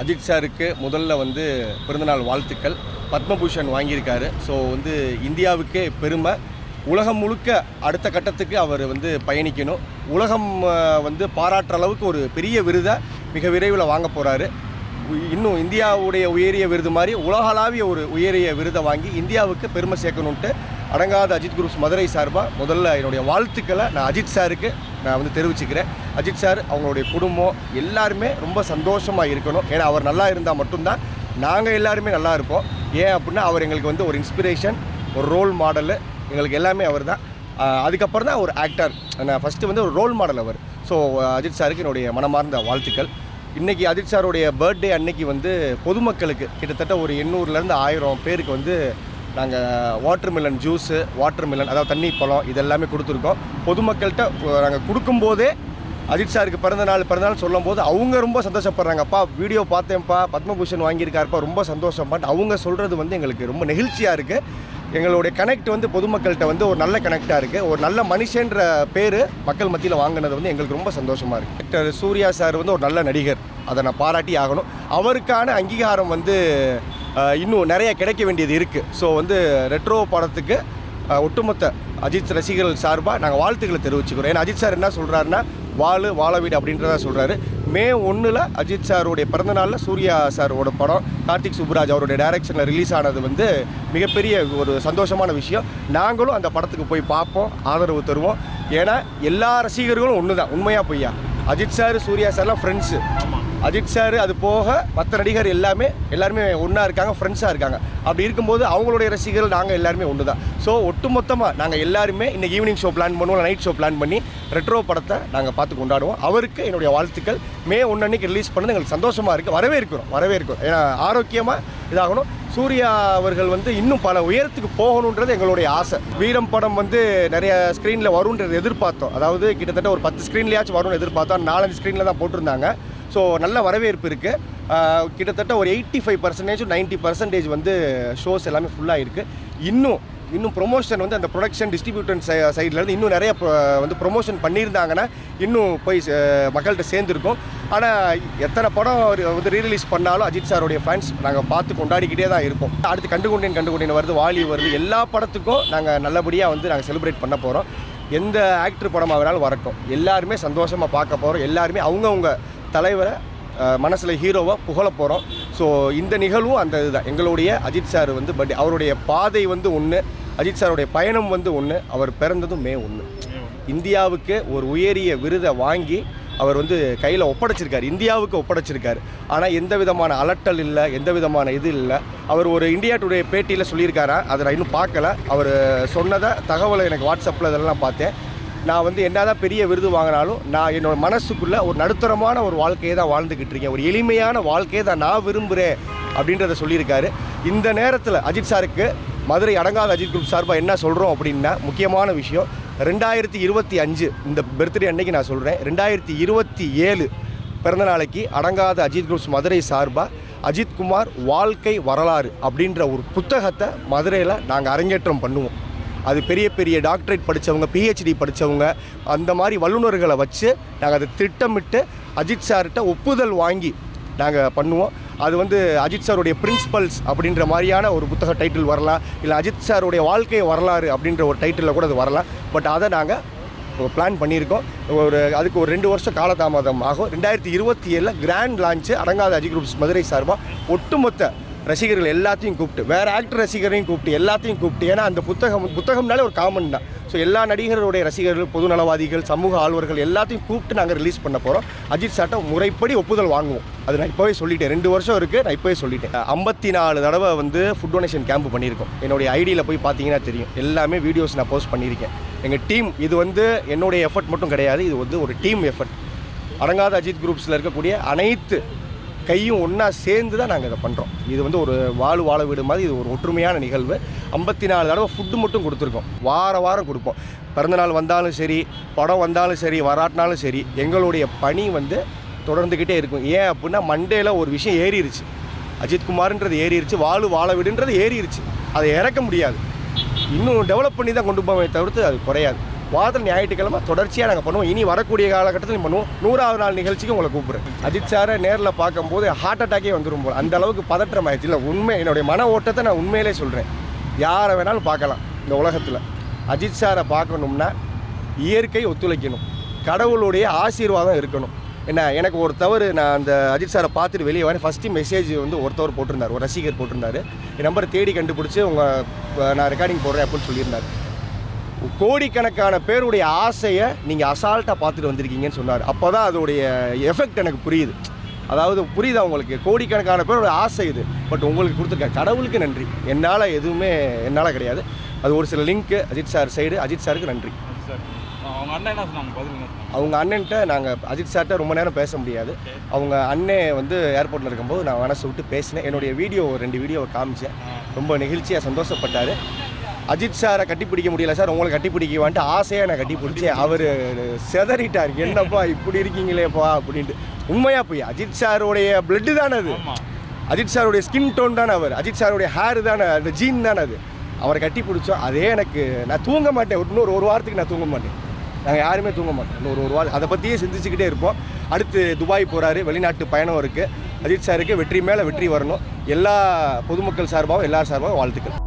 அஜித் சாருக்கு முதல்ல வந்து பிறந்தநாள் வாழ்த்துக்கள். பத்மபூஷன் வாங்கியிருக்காரு. ஸோ வந்து இந்தியாவுக்கே பெருமை. உலகம் முழுக்க அடுத்த கட்டத்துக்கு அவர் வந்து பயணிக்கணும். உலகம் வந்து பாராட்டுற அளவுக்கு ஒரு பெரிய விருதை மிக விரைவில் வாங்க போகிறாரு. இன்னும் இந்தியாவுடைய உயரிய விருது மாதிரி உலகளாவிய ஒரு உயரிய விருதை வாங்கி இந்தியாவுக்கு பெருமை சேர்க்கணுன்ட்டு அடங்காத அஜித் குரூப்ஸ் மதுரை சார்பாக முதல்ல என்னுடைய வாழ்த்துக்களை நான் அஜித் சாருக்கு நான் வந்து தெரிவிச்சுக்கிறேன். அஜித் சார் அவங்களுடைய குடும்பம் எல்லாருமே ரொம்ப சந்தோஷமாக இருக்கணும். ஏன்னா அவர் நல்லா இருந்தால் மட்டும்தான் நாங்கள் எல்லாருமே நல்லா இருப்போம். ஏன் அப்படின்னா அவர் எங்களுக்கு வந்து ஒரு இன்ஸ்பிரேஷன், ஒரு ரோல் மாடலு, எங்களுக்கு எல்லாமே அவர் தான். அதுக்கப்புறம் தான் ஒரு ஆக்டர். நான் ஃபஸ்ட்டு வந்து ஒரு ரோல் மாடல் அவர். ஸோ அஜித் சாருக்கு என்னுடைய மனமார்ந்த வாழ்த்துக்கள். இன்றைக்கி அஜித் சாருடைய பர்த்டே அன்னைக்கு வந்து பொதுமக்களுக்கு கிட்டத்தட்ட ஒரு 800லேருந்து 1000 பேருக்கு வந்து நாங்கள் வாட்டர்மெலன் ஜூஸு, வாட்டர்மெலன் அதாவது தண்ணி பழம் இதெல்லாமே கொடுத்துருக்கோம். பொதுமக்கள்கிட்ட நாங்கள் கொடுக்கும்போதே அஜித் சாருக்கு பிறந்தநாள் சொல்லும் போது அவங்க ரொம்ப சந்தோஷப்படுறாங்கப்பா, வீடியோ பார்த்தேன்ப்பா, பத்மபூஷன் வாங்கியிருக்காருப்பா, ரொம்ப சந்தோஷம்ப்பாட்டு அவங்க சொல்கிறது வந்து எங்களுக்கு ரொம்ப நெகிழ்ச்சியாக இருக்குது. எங்களுடைய கனெக்ட் வந்து பொதுமக்கள்கிட்ட வந்து ஒரு நல்ல கனெக்டாக இருக்குது. ஒரு நல்ல மனுஷன்ற பேர் மக்கள் மத்தியில் வாங்கினது வந்து எங்களுக்கு ரொம்ப சந்தோஷமாக இருக்குது. டாக்டர் சூர்யா சார் வந்து ஒரு நல்ல நடிகர், அதை நான் பாராட்டி ஆகணும். அவருக்கான அங்கீகாரம் வந்து இன்னும் நிறைய கிடைக்க வேண்டியது இருக்குது. ஸோ வந்து ரெட்ரோ படத்துக்கு ஒட்டுமொத்த அஜித் ரசிகர்கள் சார்பாக நாங்கள் வாழ்த்துக்களை தெரிவிச்சுக்கிறோம். ஏன்னா அஜித் சார் என்ன சொல்கிறாருன்னா வாழ வீடு அப்படின்றத சொல்கிறாரு. மே 1 அஜித் சாருடைய பிறந்தநாளில் சூர்யா சாரோட படம் கார்த்திக் சுப்ராஜ் அவருடைய டைரக்ஷனில் ரிலீஸ் ஆனது வந்து மிகப்பெரிய ஒரு சந்தோஷமான விஷயம். நாங்களும் அந்த படத்துக்கு போய் பார்ப்போம், ஆதரவு தருவோம். ஏன்னா எல்லா ரசிகர்களும் ஒன்று தான், உண்மையாக பொய்யா. அஜித் சார் சூர்யா சார்லாம் ஃப்ரெண்ட்ஸு. அஜித் சார் அது போக மற்ற நடிகர் எல்லாருமே ஒன்றா இருக்காங்க, ஃப்ரெண்ட்ஸாக இருக்காங்க. அப்படி இருக்கும்போது அவங்களுடைய ரசிகர்கள் நாங்கள் எல்லாருமே ஒன்று தான். ஸோ ஒட்டுமொத்தமாக நாங்கள் எல்லாருமே இன்றைக்கி ஈவினிங் ஷோ பிளான் பண்ணுவோம், நைட் ஷோ பிளான் பண்ணி ரெட்ரோ படத்தை நாங்கள் பார்த்து கொண்டாடுவோம். அவருக்கு என்னுடைய வாழ்த்துக்கள். மே 1 அன்னைக்கு ரிலீஸ் பண்ணது எங்களுக்கு சந்தோஷமாக இருக்குது. வரவேற்கிறோம். ஏன்னா ஆரோக்கியமாக இதாகணும். சூர்யா அவர்கள் வந்து இன்னும் பல உயரத்துக்கு போகணுன்றது எங்களுடைய ஆசை. வீரம் படம் வந்து நிறைய ஸ்க்ரீனில் வரும்ன்றது எதிர்பார்த்தோம். அதாவது கிட்டத்தட்ட ஒரு 10 ஸ்க்ரீன்லேயாச்சும் வரும்னு எதிர்பார்த்தோம். 4-5 ஸ்க்ரீனில் தான் போட்டிருந்தாங்க. ஸோ நல்ல வரவேற்பு இருக்குது. கிட்டத்தட்ட ஒரு 85% 90% வந்து ஷோஸ் எல்லாமே ஃபுல்லாக இருக்குது. இன்னும் ப்ரொமோஷன் வந்து அந்த ப்ரொடக்ஷன் டிஸ்ட்ரிபியூட்டர் சைட்லேருந்து இன்னும் நிறைய வந்து ப்ரொமோஷன் பண்ணியிருந்தாங்கன்னா இன்னும் போய் மக்கள்கிட்ட சேர்ந்துருக்கும். ஆனால் எத்தனை படம் வந்து ரீரிலீஸ் பண்ணாலும் அஜித் சாருடைய ஃபேன்ஸ் நாங்கள் பார்த்து கொண்டாடிக்கிட்டே தான் இருப்போம். அடுத்து கண்டுகொண்டேன் வருது, வாலி வருது, எல்லா படத்துக்கும் நாங்கள் நல்லபடியாக வந்து நாங்கள் செலிப்ரேட் பண்ண போகிறோம். எந்த ஆக்டர் படமாக வேணாலும் வரட்டும், எல்லாருமே சந்தோஷமாக பார்க்க போகிறோம். எல்லாருமே அவங்கவுங்க தலைவரை மனசில் ஹீரோவை புகழ போகிறோம். ஸோ இந்த நிகழ்வும் அந்த இதுதான். எங்களுடைய அஜித் சார் வந்து பர்த்டே, அவருடைய பாதை வந்து ஒன்று, அஜித் சாருடைய பயணம் வந்து ஒன்று. அவர் பிறந்ததும் மே 1. இந்தியாவுக்கு ஒரு உயரிய விருதை வாங்கி அவர் வந்து கையில் ஒப்படைச்சிருக்காரு, இந்தியாவுக்கு ஒப்படைச்சிருக்காரு. ஆனால் எந்த விதமான அலட்டல் இல்லை, எந்த விதமான இது இல்லை. அவர் ஒரு இந்தியா டுடே பேட்டியில் சொல்லியிருக்காரா, அதை நான் இன்னும் பார்க்கல. அவர் சொன்னதை தகவலை எனக்கு வாட்ஸ்அப்பில் இதெல்லாம் பார்த்தேன். நான் வந்து என்ன தான் பெரிய விருது வாங்கினாலும் நான் என்னோடய மனசுக்குள்ளே ஒரு நடுத்தரமான ஒரு வாழ்க்கையை தான் வாழ்ந்துக்கிட்டு இருக்கேன், ஒரு எளிமையான வாழ்க்கையை தான் நான் விரும்புகிறேன் அப்படின்றத சொல்லியிருக்காரு. இந்த நேரத்தில் அஜித் சாருக்கு மதுரை அடங்காத அஜித் குரூப் சார்பாக என்ன சொல்கிறோம் அப்படின்னா, முக்கியமான விஷயம் 2025 இந்த பர்த்டே அன்னைக்கு நான் சொல்கிறேன். 2027 பிறந்த நாளைக்கு அடங்காத அஜித் குரூப்ஸ் மதுரை சார்பாக அஜித்குமார் வாழ்க்கை வரலாறு அப்படின்ற ஒரு புத்தகத்தை மதுரையில் நாங்கள் அரங்கேற்றம் பண்ணுவோம். அது பெரிய டாக்டரேட் படித்தவங்க, PhD படித்தவங்க, அந்த மாதிரி வல்லுநர்களை வச்சு நாங்கள் அதை திட்டமிட்டு அஜித் சார்கிட்ட ஒப்புதல் வாங்கி நாங்கள் பண்ணுவோம். அது வந்து அஜித் சாருடைய பிரின்சிபல்ஸ் அப்படின்ற மாதிரியான ஒரு புத்தக டைட்டில் வரலாம், இல்லை அஜித் சாருடைய வாழ்க்கை வரலாறு அப்படின்ற ஒரு டைட்டிலில் கூட அது வரலாம். பட் அதை நாங்கள் பிளான் பண்ணியிருக்கோம். அதுக்கு ஒரு 2 வருஷம் காலதாமதம் ஆகும். 2027 கிராண்ட் லான்ச்சு அடங்காத அஜித் குரூப்ஸ் மதுரை சார்பாக ஒட்டுமொத்த ரசிகர்கள் எல்லாத்தையும் கூப்பிட்டு, வேறு ஆக்டர் ரசிகரையும் கூப்பிட்டு, எல்லாத்தையும் கூப்பிட்டு. ஏன்னா அந்த புத்தகம்னாலே ஒரு காமன் தான். ஸோ எல்லா நடிகர்களுடைய ரசிகர்கள், பொதுநலவாதிகள், சமூக ஆழ்வர்கள் எல்லாத்தையும் கூப்பிட்டு நாங்கள் ரிலீஸ் பண்ண போகிறோம். அஜித் சார்ட்ட முறைப்படி ஒப்புதல் வாங்குவோம். அது நான் இப்போவே சொல்லிட்டேன். 2 வருஷம் இருக்குது, நான் இப்போவே சொல்லிட்டேன். 54 தடவை வந்து ஃபுட் டொனேஷன் கேம்ப் பண்ணியிருக்கோம். என்னுடைய ஐடியில் போய் பார்த்தீங்கன்னா தெரியும். எல்லாமே வீடியோஸ் நான் போஸ்ட் பண்ணியிருக்கேன். எங்கள் டீம், இது வந்து என்னுடைய எஃபர்ட் மட்டும் கிடையாது, இது வந்து ஒரு டீம் எஃபர்ட். அடங்காத அஜித் குரூப்ஸில் இருக்கக்கூடிய அனைத்து கையும் ஒன்றா சேர்ந்து தான் நாங்கள் இதை பண்ணுறோம். இது வந்து ஒரு வாழ வீடு மாதிரி, இது ஒரு ஒற்றுமையான நிகழ்வு. 54 தடவை ஃபுட்டு மட்டும் கொடுத்துருக்கோம். வாரம் கொடுப்போம். பிறந்தநாள் வந்தாலும் சரி, படம் வந்தாலும் சரி, வராட்டினாலும் சரி, எங்களுடைய பணி வந்து தொடர்ந்துக்கிட்டே இருக்கும். ஏன் அப்படின்னா மண்டேல ஒரு விஷயம் ஏறிடுச்சு, அஜித்குமார்ன்றது ஏறிடுச்சு, வாழ வீடுன்றது ஏறிடுச்சு. அதை இறக்க முடியாது. இன்னும் டெவலப் பண்ணி தான் கொண்டு போவே தவிர்த்து அது குறையாது. வாரத்தில் ஞாயிற்றுக்கிழமை தொடர்ச்சியாக நாங்கள் பண்ணுவோம். இனி வரக்கூடிய காலகட்டத்தில் பண்ணுவோம். 100வது நாள் நிகழ்ச்சிக்கு உங்களை கூப்பிடுறேன். அஜித் சாரை நேரில் பார்க்கும்போது ஹார்ட் அட்டாக்கே வந்துடும் போல், அந்த அளவுக்கு பதற்றம் ஆயிடுச்சு. இல்லை உண்மை, என்னுடைய மன ஓட்டத்தை நான் உண்மையிலே சொல்கிறேன். யாரை வேணாலும் பார்க்கலாம் இந்த உலகத்தில். அஜித் சாரை பார்க்கணும்னா இயற்கை ஒத்துழைக்கணும், கடவுளுடைய ஆசீர்வாதம் இருக்கணும். என்ன, எனக்கு ஒரு தவறு, நான் அந்த அஜித் சாரை பார்த்துட்டு வெளியே வரேன். ஃபஸ்ட்டு மெசேஜ் வந்து ஒருத்தவர் போட்டிருந்தார், ஒரு ரசிகர் போட்டிருந்தார். என் நம்பரை தேடி கண்டுபிடிச்சி நான் ரெக்கார்டிங் போடுறேன் அப்படின்னு சொல்லியிருந்தார். கோடிக்கணக்கான பேருடைய ஆசையை நீங்கள் அசால்ட்டாக பார்த்துட்டு வந்திருக்கீங்கன்னு சொன்னார். அப்போ தான் அதோடைய எஃபெக்ட் எனக்கு புரியுது. அதாவது புரியுதா உங்களுக்கு, கோடிக்கணக்கான பேரோட ஆசை இது. பட் உங்களுக்கு கொடுத்துருக்க கடவுளுக்கு நன்றி. என்னால் எதுவுமே என்னால் கிடையாது. அது ஒரு சில லிங்க்கு அஜித் சார் சைடு. அஜித் சாருக்கு நன்றி. அவங்க அண்ணன் என்ன சொன்னாங்க? அவங்க அண்ணன்ட்ட நாங்கள் அஜித் சார்கிட்ட ரொம்ப நேரம் பேச முடியாது. அவங்க அண்ணன் வந்து ஏர்போர்ட்டில் இருக்கும்போது நான் மனசு விட்டு பேசினேன். என்னுடைய வீடியோ 2 வீடியோவை காமிச்சேன். ரொம்ப நெகிழ்ச்சியாக சந்தோஷப்பட்டார். அஜித் சாரை கட்டிப்பிடிக்க முடியல சார், உங்களை கட்டிப்பிடிக்கவான்ட்டு ஆசையாக நான் கட்டிப்பிடிச்சேன். அவர் செதறிட்டார், என்னப்பா இப்படி இருக்கீங்களேப்பா அப்படின்ட்டு. உண்மையாக போய் அஜித் சாருடைய பிளட்டு தானே அது, அஜித் சாருடைய ஸ்கின் டோன் தானே அவர், அஜித் சாருடைய ஹேர் தானே, அந்த ஜீன் தானே அது. அவரை கட்டி பிடிச்சோம். அதே எனக்கு, நான் தூங்க மாட்டேன். இன்னொரு 1 வாரத்துக்கு நான் தூங்க மாட்டேன். நாங்கள் யாருமே தூங்க மாட்டோம். இன்னொரு 1 வாரம் அதை பற்றியே சிந்திச்சுக்கிட்டே இருப்போம். அடுத்து துபாய் போகிறாரு, வெளிநாட்டு பயணம் இருக்குது. அஜித் சாருக்கு வெற்றி மேலே வெற்றி வரணும். எல்லா பொதுமக்கள் சார்பாகவும் எல்லார் சார்பாகவும் வாழ்த்துக்கள்.